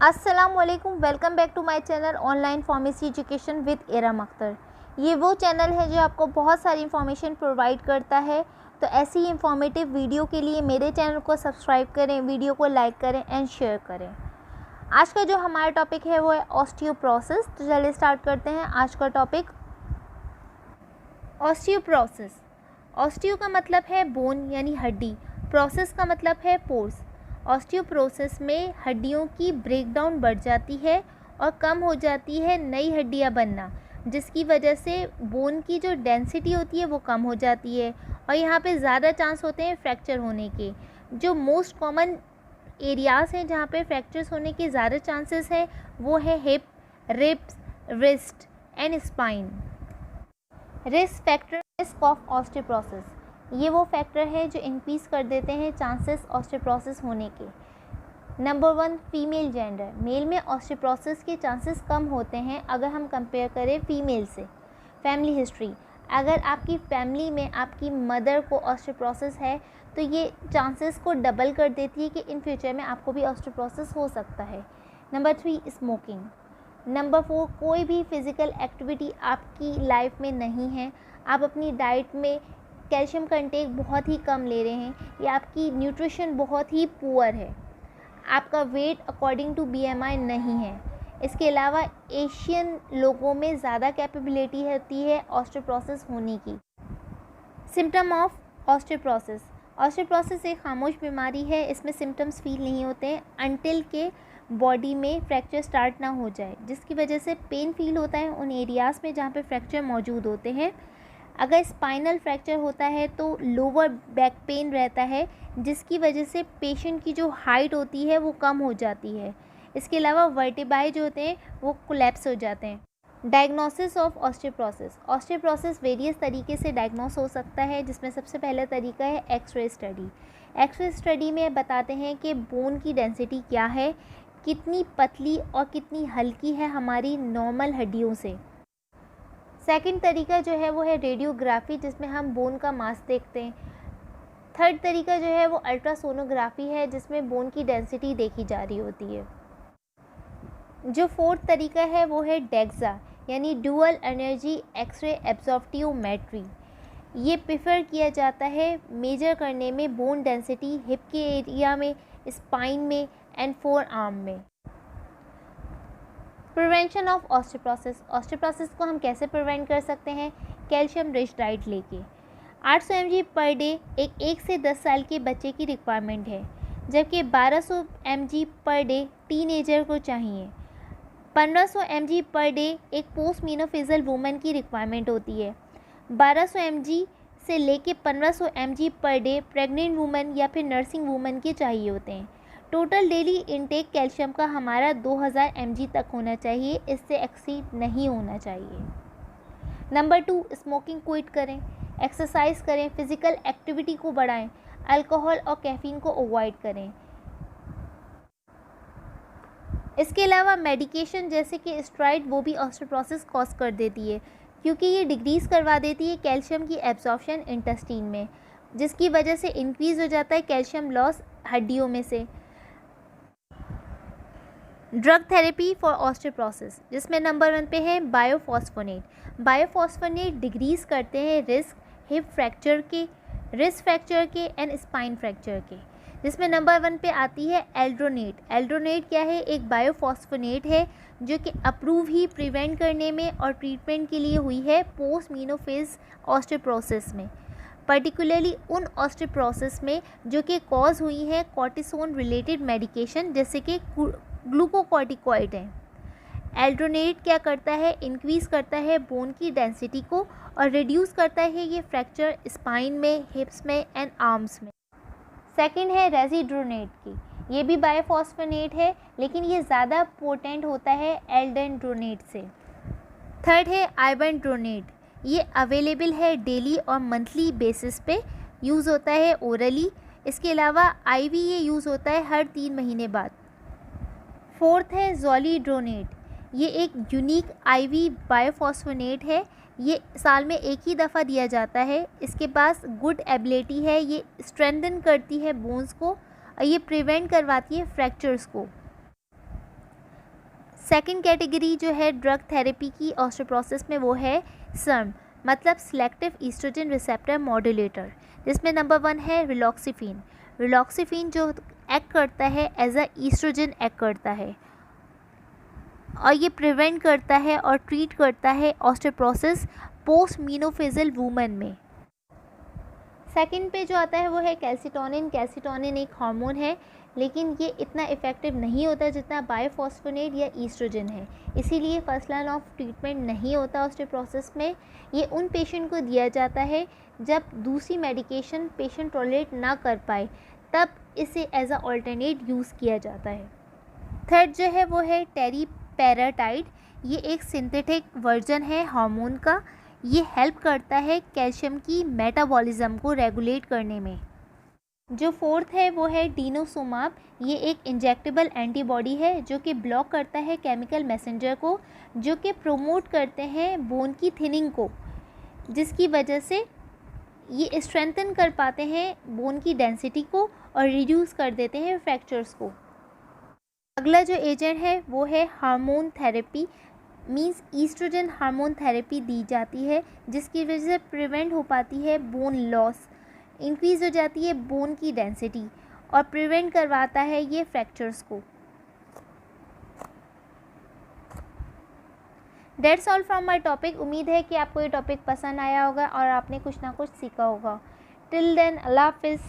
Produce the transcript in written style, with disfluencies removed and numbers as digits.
अस्सलामुअलैकुम, welcome back to my channel online pharmacy education with Iram Akhtar. ये वो चैनल है जो आपको बहुत सारी इन्फॉर्मेशन प्रोवाइड करता है। तो ऐसी ही इंफॉर्मेटिव वीडियो के लिए मेरे चैनल को सब्सक्राइब करें, वीडियो को लाइक करें एंड शेयर करें। आज का जो हमारा टॉपिक है वो है ऑस्टियोप्रोसिस। तो चलिए स्टार्ट करते हैं आज का टॉपिक। ऑस्टियोप्रोसिस, ऑस्टियो का मतलब है बोन यानी हड्डी, प्रोसेस का मतलब है पोर्स। ऑस्टियोप्रोसिस में हड्डियों की ब्रेकडाउन बढ़ जाती है और कम हो जाती है नई हड्डियां बनना, जिसकी वजह से बोन की जो डेंसिटी होती है वो कम हो जाती है और यहाँ पे ज़्यादा चांस होते हैं फ्रैक्चर होने के। जो मोस्ट कॉमन एरियाज़ हैं जहाँ पे फ्रैक्चर्स होने के ज़्यादा चांसेस हैं वो है hip, ribs, wrist and spine. Risk factor risk of osteoporosis, ये वो फैक्टर है जो इंक्रीज़ कर देते हैं चांसेस ऑस्टियोप्रोसिस होने के। Number 1, female gender. मेल में ऑस्टियोप्रोसिस के चांसेस कम होते हैं अगर हम कंपेयर करें फीमेल से। फैमिली हिस्ट्री, अगर आपकी फैमिली में आपकी मदर को ऑस्टियोप्रोसिस है तो ये चांसेस को डबल कर देती है कि इन फ्यूचर में आपको भी ऑस्टियोप्रोसिस हो सकता है। Number 3, smoking. नंबर 4, कोई भी फिज़िकल एक्टिविटी आपकी लाइफ में नहीं है, आप अपनी डाइट में कैल्शियम कंटेंट बहुत ही कम ले रहे हैं या आपकी न्यूट्रिशन बहुत ही पुअर है, आपका वेट अकॉर्डिंग टू बीएमआई नहीं है। इसके अलावा एशियन लोगों में ज़्यादा कैपेबिलिटी होती है ऑस्टियोप्रोसिस होने की। सिम्टम ऑफ ऑस्टियोप्रोसिस, ऑस्टियोप्रोसिस एक खामोश बीमारी है। इसमें सिम्टम्स फील नहीं होते हैं अनटिल के बॉडी में फ्रैक्चर स्टार्ट ना हो जाए, जिसकी वजह से पेन फील होता है उन एरियाज़ में जहाँ पे फ्रैक्चर मौजूद होते हैं। अगर स्पाइनल फ्रैक्चर होता है तो लोअर बैक पेन रहता है, जिसकी वजह से पेशेंट की जो हाइट होती है वो कम हो जाती है। इसके अलावा वर्टिब्राई जो होते हैं वो कोलैप्स हो जाते हैं। Diagnosis of osteoporosis, osteoporosis various तरीके से डायग्नोस हो सकता है, जिसमें सबसे पहला तरीका है एक्सरे स्टडी। एक्सरे स्टडी में बताते हैं कि बोन की डेंसिटी क्या है, कितनी पतली और कितनी हल्की है हमारी नॉर्मल हड्डियों से। सेकंड तरीका जो है वो है रेडियोग्राफी, जिसमें हम बोन का मास देखते हैं। थर्ड तरीका जो है वो अल्ट्रासोनोग्राफी है, जिसमें बोन की डेंसिटी देखी जा रही होती है। जो फोर्थ तरीका है वो है डेक्सा यानी डुअल एनर्जी एक्सरे एब्जॉर्प्टियोमेट्री। ये प्रेफर किया जाता है मेजर करने में बोन डेंसिटी हिप के एरिया में, स्पाइन में एंड फोर आर्म में। प्रिवेंशन ऑफ ऑस्टियोप्रोसिस, ऑस्टियोप्रोसिस को हम कैसे प्रिवेंट कर सकते हैं? कैल्शियम रिच डाइट लेके। 800 mg पर डे एक 1 से 10 साल के बच्चे की रिक्वायरमेंट है, जबकि 1200 mg पर डे टीनेजर को चाहिए। 1500 mg पर डे एक पोस्ट मीनोफेजल वुमेन की रिक्वायरमेंट होती है। 1200 mg से लेके 1500 mg per day pregnant women या फिर नर्सिंग वुमेन के चाहिए होते हैं। टोटल डेली इनटेक कैल्शियम का हमारा 2000 mg तक होना चाहिए, इससे एक्सीड नहीं होना चाहिए। नंबर 2, स्मोकिंग क्विट करें, एक्सरसाइज करें, फिजिकल एक्टिविटी को बढ़ाएं, अल्कोहल और कैफीन को अवॉइड करें। इसके अलावा मेडिकेशन जैसे कि स्टेरॉइड वो भी ऑस्टियोप्रोसिस कॉज कर देती है, क्योंकि ये डिक्रीज़ करवा देती है कैल्शियम की एब्जॉर्प्शन इंटेस्टाइन में, जिसकी वजह से इंक्रीज़ हो जाता है कैल्शियम लॉस हड्डियों में से। ड्रग थेरेपी फॉर ऑस्टियोप्रोसिस, जिसमें नंबर 1 पे है बायोफॉस्फोनेट। बायोफॉस्फोनेट डिक्रीज़ करते हैं रिस्क हिप फ्रैक्चर के, रिस्ट फ्रैक्चर के एंड स्पाइन फ्रैक्चर के, जिसमें नंबर 1 पे आती है एल्ड्रोनेट। एल्ड्रोनेट क्या है? एक बायोफॉस्फोनेट है जो कि अप्रूव ही प्रिवेंट करने में और ट्रीटमेंट के लिए हुई है पोस्ट मीनोफेज ऑस्टियोप्रोसिस में, पर्टिकुलरली उन ऑस्टियोप्रोसिस में जो कि कॉज हुई है कॉर्टिसोन रिलेटेड मेडिकेशन जैसे कि ग्लूकोकॉर्टिकॉइड हैं। एल्ड्रोनेट क्या करता है? इंक्रीज़ करता है बोन की डेंसिटी को और रिड्यूस करता है ये फ्रैक्चर स्पाइन में, हिप्स में एंड आर्म्स में। सेकंड है रेजिड्रोनेट की, ये भी बायोफॉस्फोनेट है लेकिन ये ज़्यादा पोटेंट होता है एल्डेंड्रोनेट से। थर्ड है आइबेंड्रोनेट, ये अवेलेबल है डेली और मंथली बेसिस पे, यूज़ होता है ओरली। इसके अलावा आईवी ये यूज़ होता है हर 3 महीने बाद। फोर्थ है जोलिड्रोनेट, ये एक यूनिक आईवी बायोफॉस्फोनेट है, ये साल में एक ही दफ़ा दिया जाता है। इसके पास गुड एबिलिटी है, ये स्ट्रेंथन करती है बोन्स को और ये प्रिवेंट करवाती है फ्रैक्चर्स को। सेकंड कैटेगरी जो है ड्रग थेरेपी की ऑस्टियोपोरोसिस में वो है SERM, मतलब सिलेक्टिव ईस्ट्रोजन रिसेप्टर मॉड्यूलेटर, जिसमें नंबर 1 है रिलॉक्सिफिन। रिलॉक्सिफिन जो एक्ट करता है एज अ ईस्ट्रोजन एक्ट करता है और ये प्रिवेंट करता है और ट्रीट करता है ऑस्टियोपोरोसिस पोस्ट मीनोफेजल वूमेन में। सेकंड पे जो आता है वो है कैल्सिटोनिन। कैल्सिटोनिन एक हार्मोन है, लेकिन ये इतना इफ़ेक्टिव नहीं होता जितना बायोफॉस्फोनेट या ईस्ट्रोजन है, इसीलिए फर्स्ट लाइन ऑफ ट्रीटमेंट नहीं होता ऑस्टियोपोरोसिस में। ये उन पेशेंट को दिया जाता है जब दूसरी मेडिकेशन पेशेंट टॉलरेट ना कर पाए, तब इसे एज अ अल्टरनेट यूज़ किया जाता है। थर्ड जो है वो है टेरीपेराटाइड। ये एक सिंथेटिक वर्जन है हार्मोन का। ये हेल्प करता है कैल्शियम की मेटाबॉलिज्म को रेगुलेट करने में। जो फोर्थ है वो है डिनोसोमाब। ये एक इंजेक्टेबल एंटीबॉडी है जो कि ब्लॉक करता है केमिकल मैसेंजर को, जो कि प्रोमोट करते हैं बोन की थिनिंग को, जिसकी वजह से ये स्ट्रेंथन कर पाते हैं बोन की डेंसिटी को और रिड्यूस कर देते हैं फ्रैक्चर्स को। अगला जो एजेंट है वो है hormone therapy, means oestrogen hormone therapy दी जाती है, जिसकी वजह से प्रिवेंट हो पाती है बोन लॉस, इंक्रीज़ हो जाती है बोन की डेंसिटी और प्रिवेंट करवाता है ये फ्रैक्चर्स को। That's all from my topic. उम्मीद है कि आपको ये टॉपिक पसंद आया होगा और आपने कुछ ना कुछ सीखा होगा। टिल देन, अल्लाह हाफिज़।